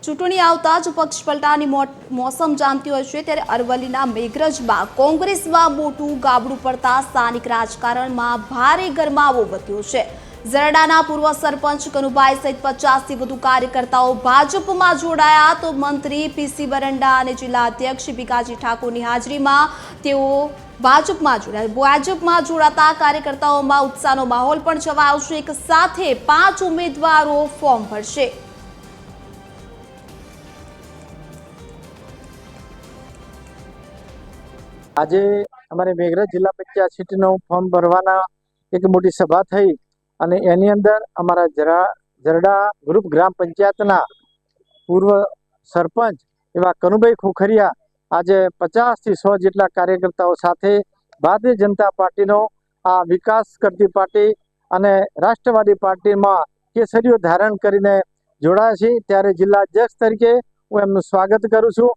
ચૂંટણી આવતા જ પક્ષ પલટાની મોસમ જામતી હોય છે ત્યારે અરવલ્લીના મેઘરજમાં કોંગ્રેસમાં મોટું ગાબડું પડતા સ્થાનિક રાજકારણમાં ભારે ગરમાવો વધ્યો છે। ઝરડાના પૂર્વ સરપંચ કનુભાઈ સહિત 50થી વધુ કાર્યકર્તાઓ ભાજપમાં જોડાયા તો મંત્રી પીસી બરંડા અને જિલ્લા અધ્યક્ષ ભીખાજી ઠાકોરની હાજરીમાં તેઓ ભાજપમાં જોડાયા। ભાજપમાં જોડાતા કાર્યકર્તાઓમાં ઉત્સાહનો માહોલ પણ છવાયો છે। એક સાથે 5 ઉમેદવારો ફોર્મ ભરશે। આજે અમાरे मेघरज जिला पंचायत सीटનું ફોર્મ ભરવાના એક મોટી સભા થઈ અને એની અંદર અમારા જરડા ગ્રુપ ગ્રામ પંચાયતના પૂર્વ સરપંચ એવા કનુભાઈ ખોખરિયા આજે 50 થી 100 જેટલા કાર્યકર્તાઓ સાથે ભારતીય જનતા પાર્ટીનો આ વિકાસ કરતી પાર્ટી અને રાષ્ટ્રવાદી પાર્ટીમાં કેસરીઓ ધારણ કરીને જોડાયા છે। ત્યારે જિલ્લા અધ્યક્ષ તરીકે હું એમનું સ્વાગત કરું છું।